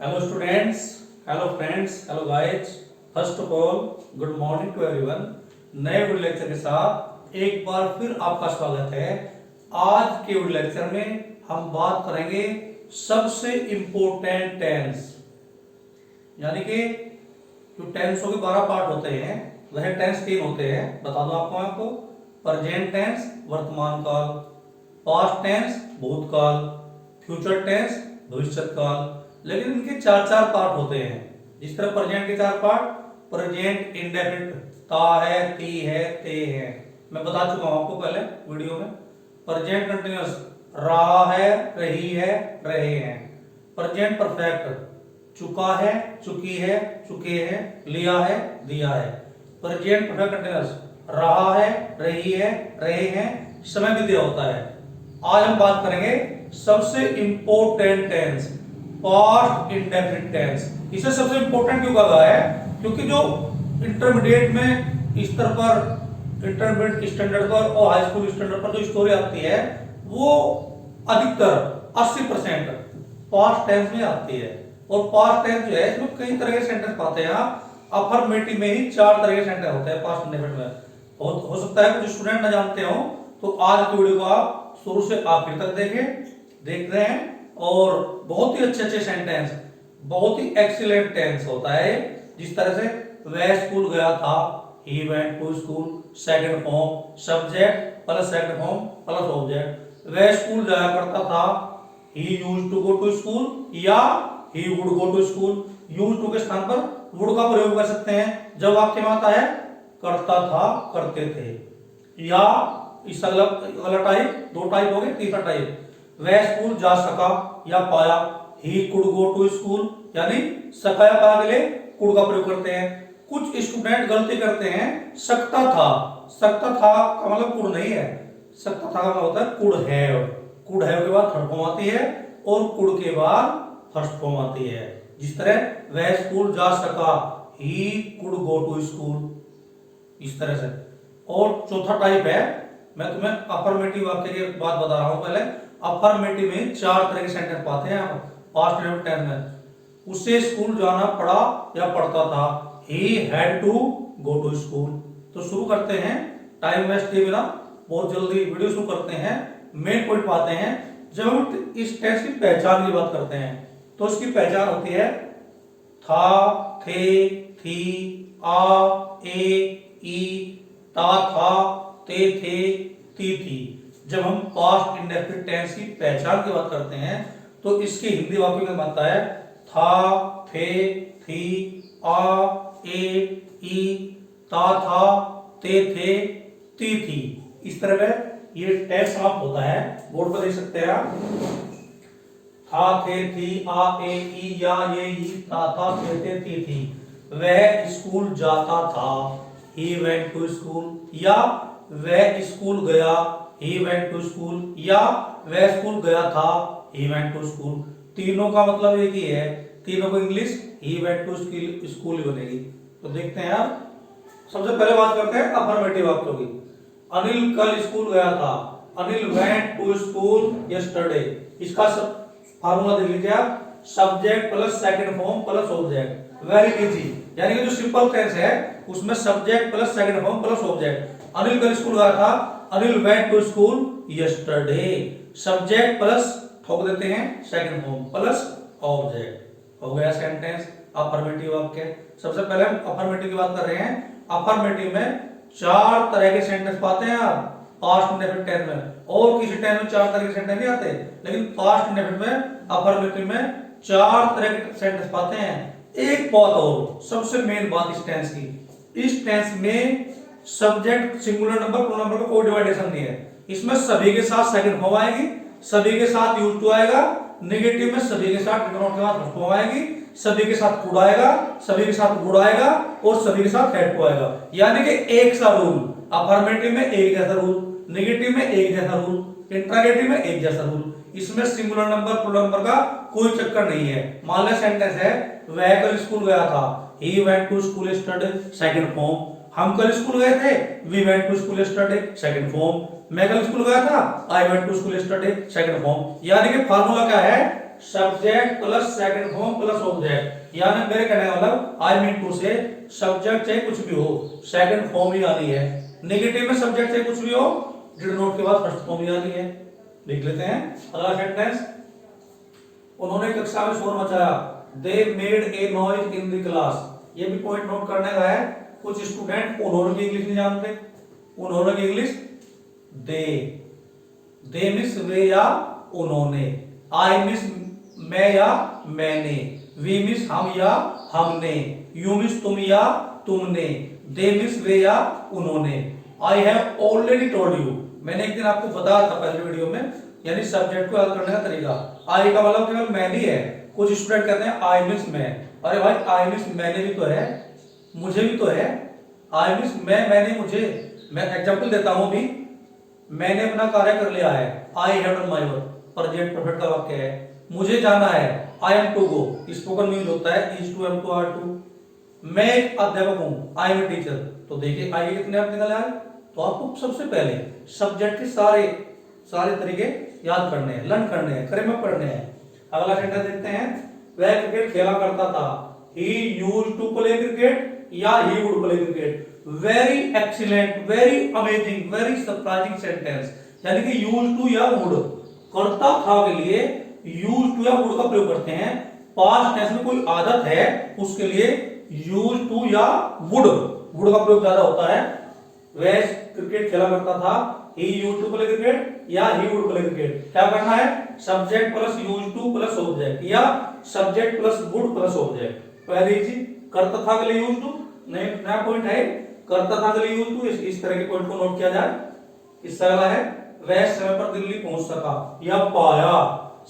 Hello students, hello friends, hello guys. First of all, good morning to everyone. नए video lecture के साथ एक बार फिर आपका स्वागत है। आज के वीडियो लेक्चर में हम बात करेंगे सबसे इम्पोर्टेंट टेंस, यानी कि जो टेंसों के 12 पार्ट होते हैं वह टेंस 3 होते हैं। बता दो आपको प्रेजेंट टेंस वर्तमान काल, पास्ट टेंस भूतकाल, फ्यूचर टेंस भविष्य काल। लेकिन इनके 4 पार्ट होते हैं। जिस तरह प्रेजेंट के 4 पार्ट, प्रेजेंट इंडेफिनिट ता है, ती है, ते है, मैं बता चुका हूं आपको पहले वीडियो में। प्रेजेंट कंटिन्यूअस रहा है, रही है, रहे हैं। प्रेजेंट परफेक्ट चुका है, चुकी है, चुके हैं, लिया है, दिया है। प्रेजेंट परफेक्ट कंटिन्यूअस रहा है, रही है, रहे हैं, समय भी दिया होता है। आज हम बात करेंगे सबसे important tense, past indefinite tense. इसे सबसे इंपोर्टेंट क्यों कहा है? क्योंकि जो इंटरमीडिएट में स्तर पर, इंटरमीडिएट स्टैंडर्ड पर और हाई स्कूल स्टैंडर्ड पर जो स्टोरी आती है वो अधिकतर 80% पास्ट टेंस में आती है। और पास्ट टेंस जो है इसमें कई तरह के सेंटेंस पाते हैं आप। अफर्मेटिव में ही 4 तरह के सेंटेंस होते हैं पास्ट इंडेफिनिट में। हो सकता है कुछ स्टूडेंट न जानते हो, तो आज की वीडियो को आप शुरू से आखिर तक देख रहे हैं। और बहुत ही अच्छे सेंटेंस, बहुत ही एक्सीलेंट टेंस होता है। जिस तरह से वह स्कूल गया था, he went to school, second form subject plus second form plus object. वह स्कूल जाया करता था, he used to go to school या he would go to school. Used to के स्थान पर वुड का प्रयोग कर सकते हैं जब वाक्य में आता है करता था, करते थे। या इस अगला टाइप, 2 टाइप हो गए। तीसरा टाइप वह स्कूल जा सका या पाया, he could go to school, यानी सका या पाया के लिए कुड का प्रयोग करते हैं। कुछ स्टूडेंट गलती करते हैं, सकता था। सकता था का मतलब कुड नहीं है, सकता था का मतलब होता है कुड हैव। कुड हैव के बाद थर्ड फॉर्म आती है और कुड के बाद फर्स्ट फॉर्म आती है। जिस तरह वह स्कूल जा सका, he could go to school, इस तरह से। और चौथा टाइप है, मैं तुम्हें अफर्मेटिव वाक्य की बात बता रहा हूं। पहले अफर्मेटिव में 4 तरह के सेंटेंस पाते हैं हम पास्ट टेंस में। उसे स्कूल जाना पड़ा या पड़ता था, he had to go to school. तो शुरू करते हैं टाइम वेस्ट किए बिना, बहुत जल्दी वीडियो शुरू करते हैं। मेन पॉइंट पाते हैं। जब हम इस टेंस की पहचान की बात करते हैं तो इसकी पहचान होती है था, थे, थी, आ, ए, ई, ता, था, ते, थे, ती, थी। जब हम पास्ट इंडेफिनिट टेंस की पहचान की बात करते हैं तो इसके हिंदी वाक्य में बनता है था, थे, थी, आ, ए, ई, ता, था, ते, थे, ती, थी। इस तरह में ये टेंस समाप्त होता है। बोर्ड पर देख सकते हैं आप। था, थे, थी, आ, ए, ई, या, ये, ई, ता, था, ते, ती, थी। वह स्कूल जाता था, ही वेंट टू स्कूल, या वह स्कूल गया, ही वेंट टू स्कूल, या वह स्कूल गया था, ही वेंट टू स्कूल। तीनों का मतलब एक ही है, तीनों को English he went to school ही बनेगी। तो देखते हैं आप। सबसे पहले बात करते हैं अफर्मेटिव वाक्यों की। अनिल कल स्कूल गया था, Anil went to school yesterday. इसका सब फार्मूला देख लीजिए आप, subject plus second form plus object. Very easy, यानी कि जो सिंपल टेंस है उसमें subject plus second form plus object. Anil कल स्कूल गया था, Anil went to school yesterday. Subject plus ठोक देते हैं सेकंड फॉर्म प्लस ऑब्जेक्ट, हो गया सेंटेंस अफर्मेटिव वाक्य। सबसे पहले हम अफर्मेटिव की बात कर रहे हैं। अफर्मेटिव में 4 तरह के सेंटेंस पाते हैं आप पास्ट इंडेफिनिट टेंस में। और किसी टेंस में 4 तरह के सेंटेंस नहीं आते, लेकिन पास्ट इंडेफिनिट में, अफर्मेटिव में 4 तरह के सेंटेंस पाते हैं। एक बात और, सबसे मेन बात इस टेंस की, इस टेंस में subject singular number pronoun number का कोई डिवाइडेशन नहीं है। इसमें सभी के साथ सेकंड फॉर्म आएगी, सभी के साथ यूज्ड टू आएगा। नेगेटिव में सभी के साथ प्रोनाउन के बाद फर्स्ट फॉर्म आएगी, सभी के साथ कुड आएगा, सभी के साथ वुड आएगा और सभी के साथ हैड टू आएगा। यानी कि एक सा रूल। अफर्मेटिव में एक जैसा रूल, नेगेटिव में एक जैसा रूल, इंट्रोगेटिव में एक जैसा रूल। इसमें सिंगुलर नंबर प्लूरल नंबर का कोई चक्कर नहीं है। मान लो सेंटेंस है वह कल स्कूल गया था, he went to school yesterday, second form. हम कल स्कूल गए थे, we went to school yesterday, second form. मैं कल स्कूल गया था, I went to school yesterday, second form. यानी कि फार्मूला क्या है, subject plus second form plus object, यानी मेरे कहने का मतलब I mean to say subject चाहे कुछ भी हो सेकंड फॉर्म ही आनी है, नेगेटिव में सब्जेक्ट चाहे कुछ भी हो डिड नॉट के बाद फर्स्ट फॉर्म ही आनी है। देख लेते हैं अगला सेंटेंस। उन्होंने कक्षा में शोर मचाया, they made a noise in the class. ये भी पॉइंट नोट करने का है, कुछ स्टूडेंट उन्होंने की इंग्लिश नहीं जानते, उन्होंने की इंग्लिश दे मिस वे या उन्होंने, आई मिस मैं या मैंने, वी मिस हम या हमने, यू मिस तुम या तुमने, दे मिस वे या उन्होंने। I have already told you, मैंने एक दिन आपको बताया था पहले वीडियो में, यानी सब्जेक्ट को याद करने का तरीका। आई का मतलब केवल मैं नहीं है, कुछ स्टूडेंट कहते हैं आई मिस मैं, अरे भाई आई मिस मैंने भी तो है, मुझे भी तो है, आई मिस मैंने मुझे। मैं एग्जांपल देता हूं अभी, मैंने अपना कार्य कर लिया है, I have done my work, present perfect का वाक्य है। मुझे जाना है, I am to go, spoken में यूज होता है is to, am to, are to. मैं एक अध्यापक हूं, आई एम ए टीचर, तो देखिए आई कितने आप निकल आए। तो आपको सबसे पहले सब्जेक्ट के सारे तरीके याद करने हैं, लर्न करने हैं, क्रम पढ़ने हैं। अगला सेंटेंस देखते हैं, वह क्रिकेट खेला करता था, he used to play cricket या he would play cricket. Very excellent, very amazing, very surprising sentence, यानी कि यूज्ड टू या वुड, करता था के लिए यूज्ड टू या वुड का प्रयोग करते हैं। पास्ट टेंस में कोई आदत है उसके लिए यूज्ड टू या वुड का प्रयोग ज्यादा होता है। वह क्रिकेट खेला करता था, he used to play cricket या he would play cricket। क्या करना है, subject plus used to plus object या subject plus would plus object. पहली चीज करता था के लिए used to, नया पॉइंट है, करता था के लिए used to, इस तरह के पॉइंट को नोट किया जाए। इससे अगला है, वह समय पर दिल्ली पहुंच सका या पाया,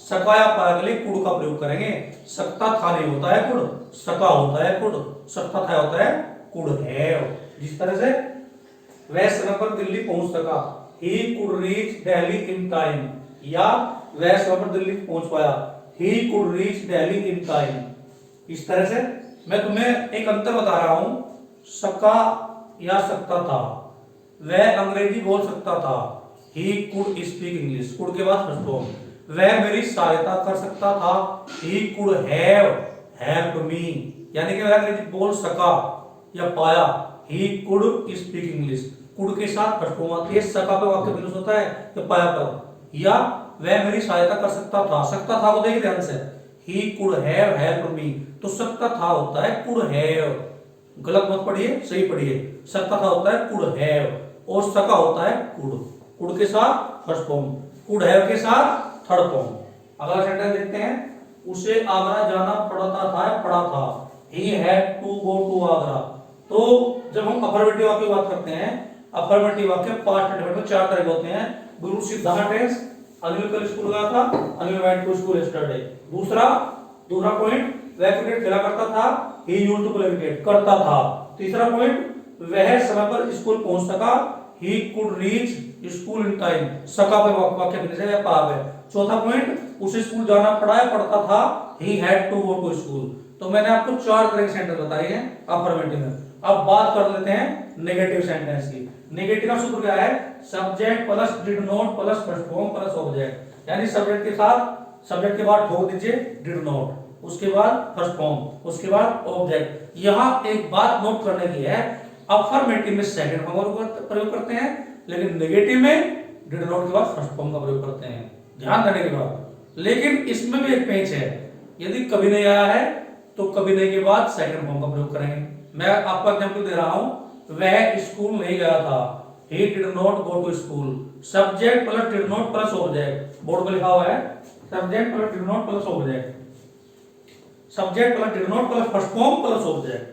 सका या पाया के लिए कुड का प्रयोग करेंगे। सकता था नहीं होता है कुड, सका होता है कुड, सकता था होता है कुड है। जिस तरह से वह समय पर दिल्ली पहुंच सका, he could reach Delhi in time, या वह समय पर दिल्ली पहुंच पाया, he could reach Delhi in time। इस तरह से मैं तुम्हें एक अंतर बता रहा हूं, सका या सकता था। वह अंग्रेजी बोल सकता था, he could speak English, could के बाद फर्स्ट फॉर्म। वह मेरी सहायता कर सकता था, he could have helped me, यानी कि वह अंग्रेजी बोल सका या पाया, he could speak English। Could के साथ फर्स्ट फॉर्म आती है, सका पे वाक्य विशेष होता है या पाया पर। या वह मेरी सहायता कर सकता था को देखिए ध्यान से, he could have helped me, तो सकता था होता है could have, गलत मत पढ़िए, सही पढ़िए। सकता था होता है could have और सका होता है could के साथ फर्स्ट फॉर्म, could have के साथ थर्ड फॉर्म। अगला सेंटेंस देखते हैं, उसे आगरा जाना पड़ा था, he had to go to Agra. तो जब हम अफर्मेटिव वाक्य की बात करते हैं, अफर्मेटिव वाक्य पास्ट टेंस में चार तरह के होते हैं। बिल्कुल सीधा टेंस, अनिल कल स्कूल गया था, Anil went to school yesterday. दूसरा पॉइंट, वह क्रिकेट खेला करता था, he used to play cricket, करता था। तीसरा पॉइंट, वह समय पर स्कूल पहुंच सका, he could reach school in time, सका पे वाक्य फिनिश है या पाप है। चौथा पॉइंट, उसे स्कूल जाना पड़ता था, he had to go to school. तो मैंने आपको चार तरह के सेंटेंस बताए हैं अफर्मेटिव में। अब बात कर लेते हैं नेगेटिव सेंटेंस की। नेगेटिव का सूत्र क्या है, subject plus did not plus first form plus object, यानी सब्जेक्ट के साथ सब्जेक्ट के बाद ठोक दीजिए डिड नॉट, उसके बाद फर्स्ट फॉर्म, उसके बाद ऑब्जेक्ट। यहां एक बात नोट करने की है, अफर्मेटिव में सेकंड फॉर्म का प्रयोग करते हैं, लेकिन नेगेटिव में डिड नॉट के बाद फर्स्ट फॉर्म का प्रयोग करते हैं, ध्यान देने की बात। लेकिन इसमें भी एक पेच है, यदि कभी नहीं आया है तो कभी नहीं के बाद सेकंड फॉर्म का प्रयोग करेंगे। मैं आपको एग्जांपल दे रहा हूं, वह स्कूल नहीं गया था, he did not go to school। Subject plus did not plus object, board पर लिखा हुआ है subject plus did not plus object, subject plus did not plus first form plus object,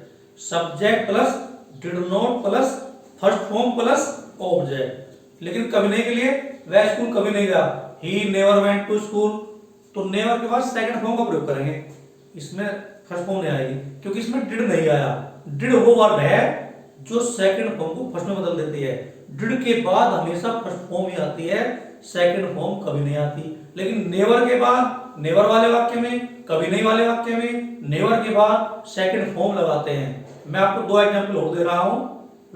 subject plus did not plus first form plus object. लेकिन कभी नहीं के लिए, वह स्कूल कभी नहीं गया, he never went to school, तो नेवर के बाद सेकंड फॉर्म का प्रयोग करेंगे, इसमें फर्स्ट फॉर्म नहीं आएगी क्योंकि इसमें डिड नहीं आया। डिड वो वर्ब है जो सेकंड फॉर्म को फर्स्ट में बदल देती है। डिड के बाद हमेशा फर्स्ट फॉर्म ही आती है, सेकंड फॉर्म कभी नहीं आती। लेकिन नेवर के बाद, नेवर वाले वाक्य में, कभी नहीं वाले वाक्य में नेवर के बाद सेकंड फॉर्म लगाते हैं। मैं आपको दो एग्जांपल और दे रहा हूं,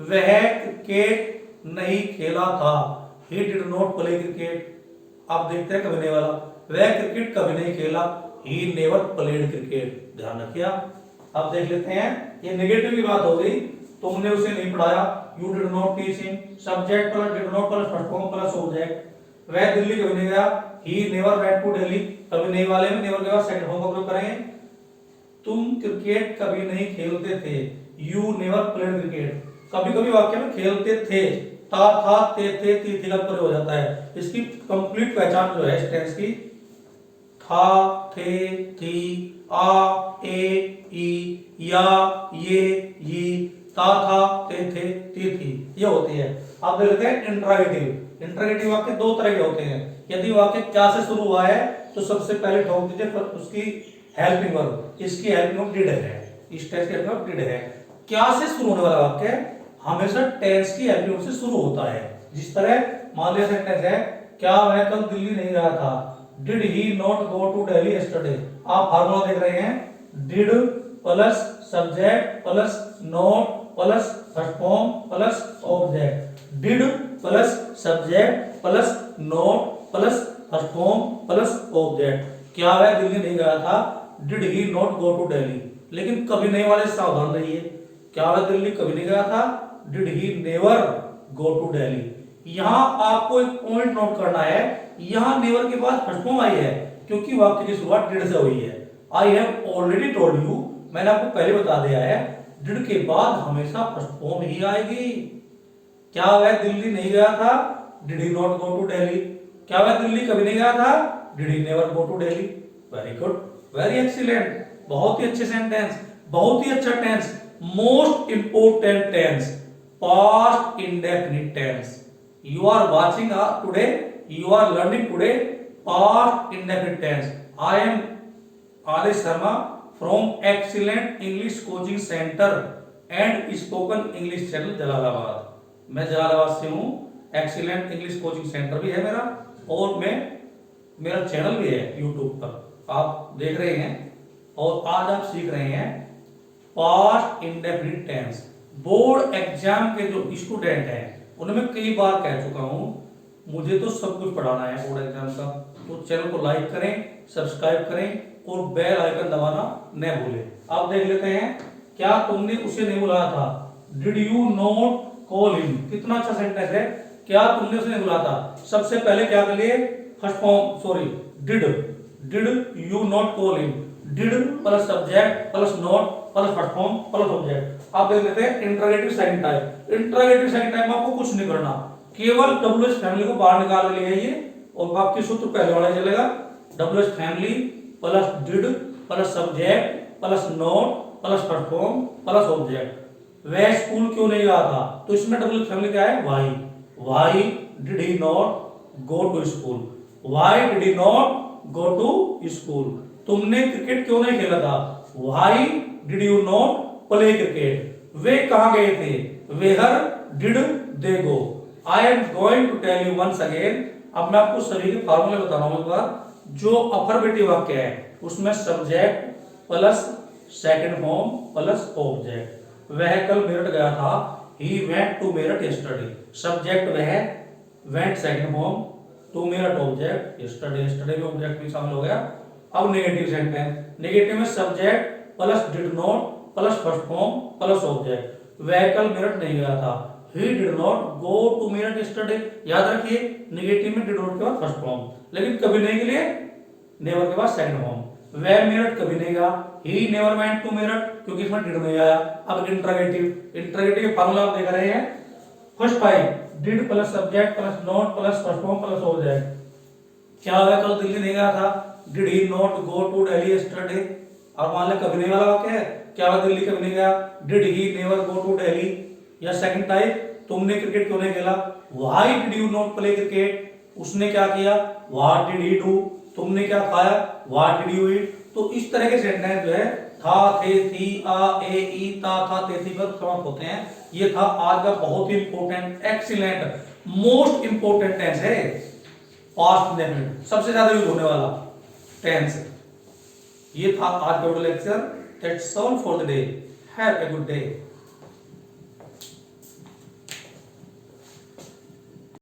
वह क्रिकेट नहीं खेला था, he did not play cricket. आप देखते हैं कभी नहीं वाला, वह क्रिकेट कभी नहीं खेला, ही नेवर प्लेड क्रिकेट। ध्यान रखिए आप। अब देख लेते हैं, ये नेगेटिव की बात हो गई, तुमने उसे नहीं पढ़ाया, you did not teach him, subject plus did not plus first form plus object. वह दिल्ली कभी नहीं गया, he never went to Delhi, कभी नहीं वाले में नेवर के बाद सेकंड फॉर्म का प्रयोग करेंगे। तुम क्रिकेट कभी नहीं खेलते थे, यू नेवर प्लेड क्रिकेट। कभी कभी वाक्य में खेलते थे, था ते थे ती थी का प्रयोग हो जाता है। इसकी कंप्लीट पहचान जो है इस टेंस की, था थे थी आ ए ई या ये था ते थे ती थी, ये होती है। आप देख लेते हैं इंट्रोगेटिव। इंट्रोगेटिव वाक्य दो तरह के होते हैं। यदि वाक्य क्या से शुरू हुआ है तो सबसे पहले ठोक दीजिए, पर उसकी हेल्पिंग वर्ब, इसकी हेल्पिंग वर्ब डिड है, इस टेंस की हेल्पिंग वर्ब डिड है। क्या से शुरू होने वाला वाक्य हमेशा टेंस की हेल्पिंग वर्ब से शुरू होता है। जिस तरह मान लिया सेंटेंस है, क्या वह कल दिल्ली नहीं गया था, did he not go to Delhi yesterday. आप फार्मूला देख रहे हैं, did plus subject plus not plus first form plus object. Did plus subject plus not plus first form plus object. क्या वह दिल्ली नहीं गया था, did he not go to Delhi. लेकिन कभी नहीं वाले सावधान रहिए, क्या वह दिल्ली कभी नहीं गया था, did he never go to Delhi. यहां आपको एक पॉइंट नोट करना है, यहां नेवर के बाद फर्स्ट फॉर्म आई है क्योंकि वाक्य की शुरुआत डिड से हुई है। I have already told you, मैंने आपको पहले बता दिया है, डिड के बाद हमेशा फर्स्ट फॉर्म ही आएगी। क्या वह दिल्ली नहीं गया था, did he not go to Delhi. क्या वह दिल्ली कभी नहीं गया था, did he never go to Delhi. Very good, very excellent, बहुत ही अच्छे सेंटेंस, बहुत ही अच्छा tense. Most important tense, past indefinite tense. You are watching today, you are learning today past indefinite tense. I am Alex Sharma from Excellent English Coaching Center and Spoken English Channel Jalalabad. मैं जलालाबाद से हूँ, excellent English coaching centre भी है मेरा, और मेरा channel भी है यूट्यूब पर, आप देख रहे हैं। और आज आप सीख रहे हैं past indefinite tense. Board exam के जो स्टूडेंट हैं उनमें कई बार कह चुका हूं, मुझे तो सब कुछ पढ़ाना है बोर्ड एग्जाम का, तो चैनल को लाइक करें, सब्सक्राइब करें और बेल आइकन दबाना न भूलें। आप देख लेते हैं, क्या तुमने उसे नहीं बुलाया था, did you not call him. कितना अच्छा सेंटेंस है, क्या तुमने उसे नहीं बुलाया था। सबसे पहले क्या कर लिए, first form, sorry did you not call him, did plus subject plus not plus first form plus object. आप देख लेते हैं interrogative second type. Interrogative second type में आपको कुछ नहीं करना, केवल डब्ल्यूएच फैमिली को बाहर निकाल लिया ये, और बाकी सूत्र पहले वाला चलेगा। WH family plus did plus subject plus not plus first form plus object. वह स्कूल क्यों नहीं गया था, तो इसमें डब्ल्यूएच फैमिली क्या है, why did he not go to school, why did he not go to school. तुमने क्रिकेट क्यों नहीं खेला था, why did you not play cricket. वे कहां गए थे, where did they go. I am going to tell you once again. अब मैं आपको सभी के फार्मूले बता रहा हूं एक बार। जो अफर्मेटिव वाक्य है उसमें subject plus second form plus object. वह कल मेरठ गया था, he went to Meerut yesterday. Subject वह, went second form, to Meerut object, yesterday में ऑब्जेक्ट भी शामिल हो गया। अब नेगेटिव सेंटेंस, नेगेटिव में subject plus did not plus first form plus object. वह कल मेरठ नहीं गया था, he did not go to Meerut yesterday। याद रखिए, नेगेटिव में did not के बाद फर्स्ट फॉर्म, लेकिन कभी नहीं के लिए नेवर के बाद सेकंड फॉर्म। वह मेरठ कभी नहीं गया, he never went to Meerut, क्योंकि इसमें did नहीं आया। अब इंट्रोगेटिव फार्मूला आप देख रहे हैं, first five, did plus subject plus not plus first form plus object. क्या वह कल दिल्ली नहीं गया था, did he not go to Delhi yesterday. और मान लें कभी नहीं वाला वाक्य है, क्या वह दिल्ली कभी नहीं गया, did he never go to Delhi. या सेकंड टाइप, तुमने क्रिकेट क्यों नहीं खेला, why did you not play cricket. उसने क्या किया, व्हाट डिड ही डू। तुमने क्या खाया, व्हाट डिड यू ईट। तो इस तरह के सेंटेंस जो है था थे थी आ ए ई था ते थी पर समाप्त होते हैं। ये था आज का बहुत ही important, excellent, most important tense है, पास्ट इंडेफिनिट, सबसे ज्यादा यूज होने वाला टेंस। ये था आज का lecture. That's all for the day. Have a good day.